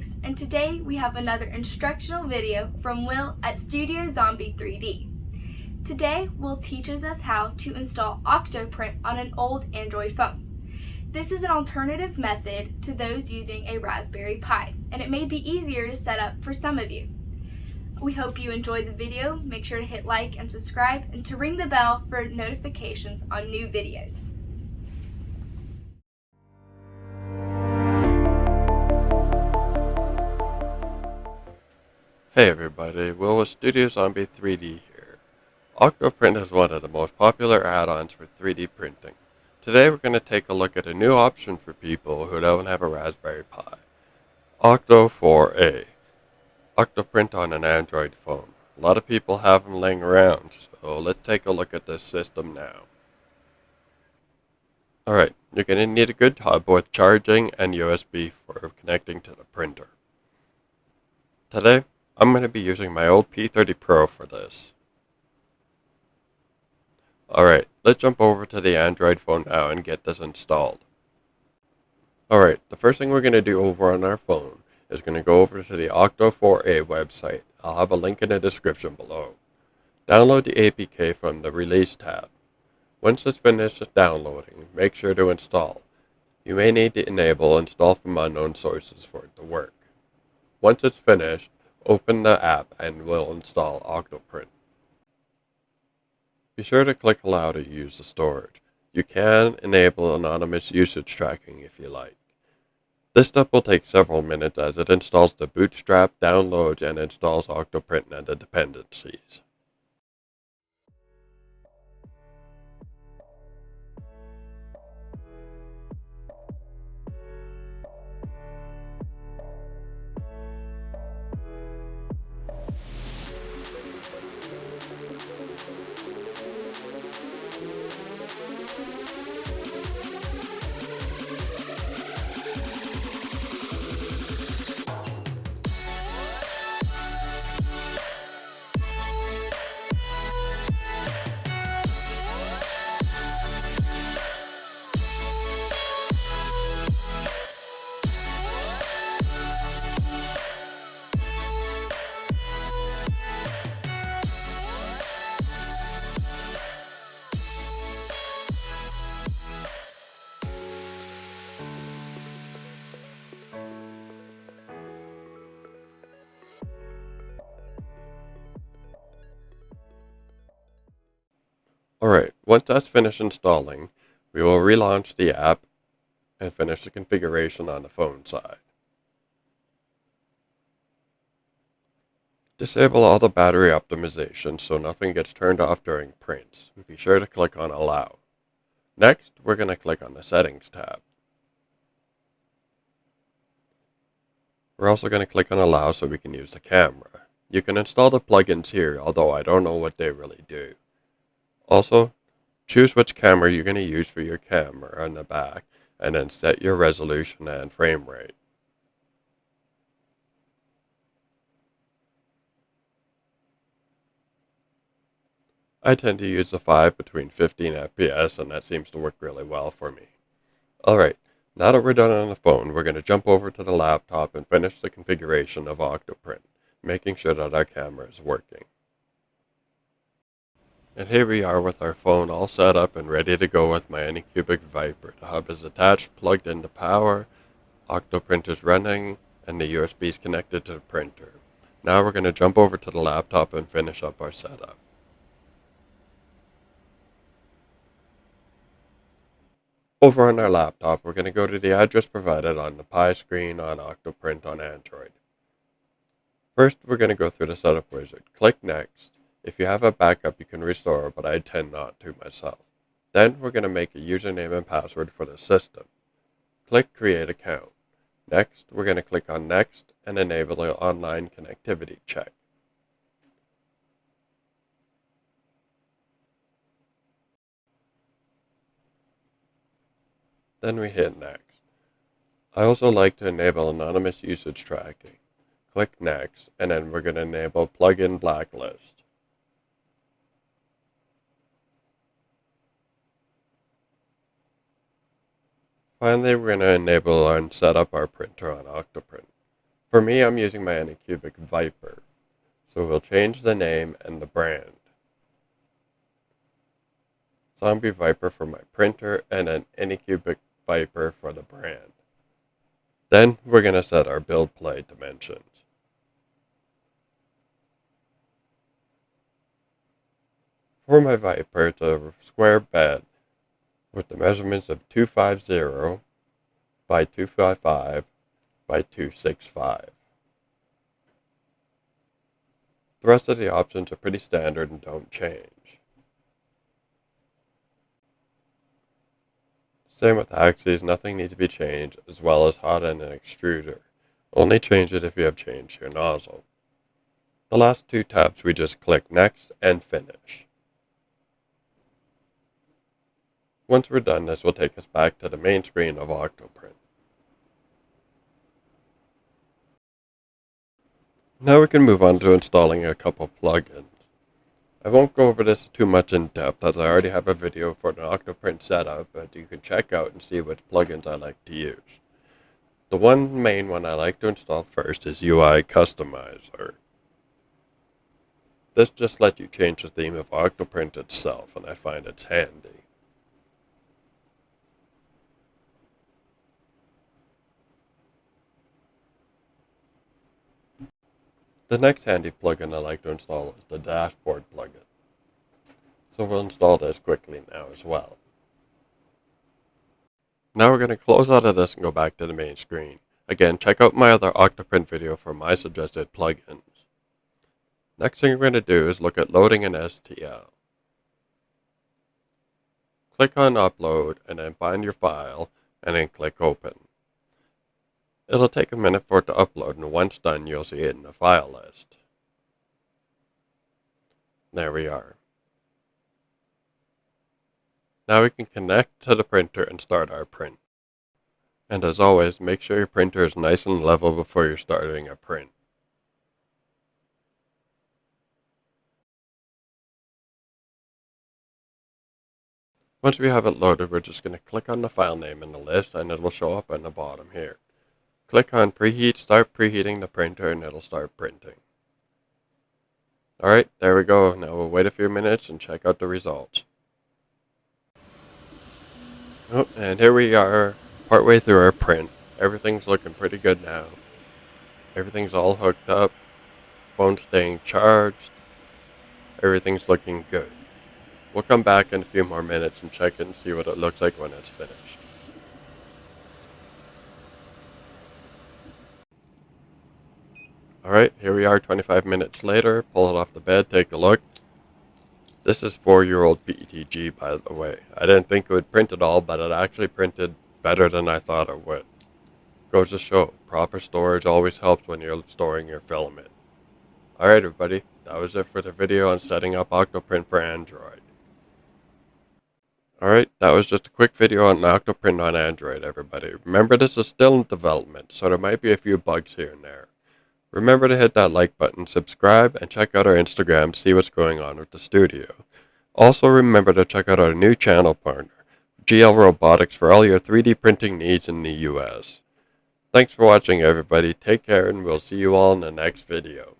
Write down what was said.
Robotics, and today we have another instructional video from Will at Studio Zombie 3D. Today, Will teaches us how to install Octoprint on an old Android phone. This is an alternative method to those using a Raspberry Pi, and it may be easier to set up for some of you. We hope you enjoyed the video. Make sure to hit like and subscribe, and to ring the bell for notifications on new videos. Hey everybody, Will with Studio Zombie 3D here. Octoprint is one of the most popular add-ons for 3D printing. Today we're going to take a look at a new option for people who don't have a Raspberry Pi. Octo4A. Octoprint on an Android phone. A lot of people have them laying around, so let's take a look at this system now. Alright, you're going to need a good hub with charging and USB for connecting to the printer. Today, I'm going to be using my old P30 Pro for this. Alright, let's jump over to the Android phone now and get this installed. Alright, the first thing we're going to do over on our phone is going to go over to the Octo4A website. I'll have a link in the description below. Download the APK from the Release tab. Once it's finished downloading, make sure to install. You may need to enable Install from Unknown Sources for it to work. Once it's finished, open the app and we'll install Octoprint. Be sure to click Allow to use the storage. You can enable anonymous usage tracking if you like. This step will take several minutes as it installs the bootstrap, downloads, and installs Octoprint and the dependencies. Alright, once that's finished installing, we will relaunch the app and finish the configuration on the phone side. Disable all the battery optimization so nothing gets turned off during prints. Be sure to click on Allow. Next, we're going to click on the Settings tab. We're also going to click on Allow so we can use the camera. You can install the plugins here, although I don't know what they really do. Also, choose which camera you're going to use for your camera on the back, and then set your resolution and frame rate. I tend to use the 5 between 15 FPS, and that seems to work really well for me. Alright, now that we're done on the phone, we're going to jump over to the laptop and finish the configuration of Octoprint, making sure that our camera is working. And here we are with our phone all set up and ready to go with my Anycubic Viper. The hub is attached, plugged into power, Octoprint is running, and the USB is connected to the printer. Now we're going to jump over to the laptop and finish up our setup. Over on our laptop, we're going to go to the address provided on the Pi screen on Octoprint on Android. First, we're going to go through the setup wizard. Click Next. If you have a backup, you can restore, but I tend not to myself. Then we're going to make a username and password for the system. Click Create Account. Next, we're going to click on Next and enable the online connectivity check. Then we hit Next. I also like to enable anonymous usage tracking. Click Next, and then we're going to enable Plugin Blacklist. Finally, we're going to enable and set up our printer on Octoprint. For me, I'm using my Anycubic Viper, so we'll change the name and the brand. Zombie Viper for my printer and an Anycubic Viper for the brand. Then we're going to set our build plate dimensions. For my Viper, it's a square bed with the measurements of 250 by 255 by 265. The rest of the options are pretty standard and don't change. Same with axes, nothing needs to be changed, as well as hot end and extruder. Only change it if you have changed your nozzle. The last two tabs we just click Next and Finish. Once we're done, this will take us back to the main screen of Octoprint. Now we can move on to installing a couple plugins. I won't go over this too much in depth as I already have a video for the Octoprint Setup that you can check out and see which plugins I like to use. The one main one I like to install first is UI Customizer. This just lets you change the theme of Octoprint itself, and I find it's handy. The next handy plugin I like to install is the Dashboard plugin. So we'll install this quickly now as well. Now we're going to close out of this and go back to the main screen. Again, check out my other Octoprint video for my suggested plugins. Next thing we're going to do is look at loading an STL. Click on Upload and then find your file and then click Open. It'll take a minute for it to upload, and once done you'll see it in the file list. There we are. Now we can connect to the printer and start our print. And as always, make sure your printer is nice and level before you're starting a print. Once we have it loaded, we're just going to click on the file name in the list and it will show up on the bottom here. Click on Preheat, start preheating the printer, and it'll start printing. Alright, there we go. Now we'll wait a few minutes and check out the results. Oh, and here we are, partway through our print. Everything's looking pretty good now. Everything's all hooked up, phone's staying charged, everything's looking good. We'll come back in a few more minutes and check it and see what it looks like when it's finished. Alright, here we are 25 minutes later. Pull it off the bed, take a look. This is 4-year-old PETG, by the way. I didn't think it would print at all, but it actually printed better than I thought it would. Goes to show, proper storage always helps when you're storing your filament. Alright everybody, that was it for the video on setting up Octoprint for Android. Alright, that was just a quick video on Octoprint on Android, everybody. Remember, this is still in development, so there might be a few bugs here and there. Remember to hit that like button, subscribe, and check out our Instagram to see what's going on with the studio. Also remember to check out our new channel partner, GL Robotics, for all your 3D printing needs in the US. Thanks for watching everybody, take care, and we'll see you all in the next video.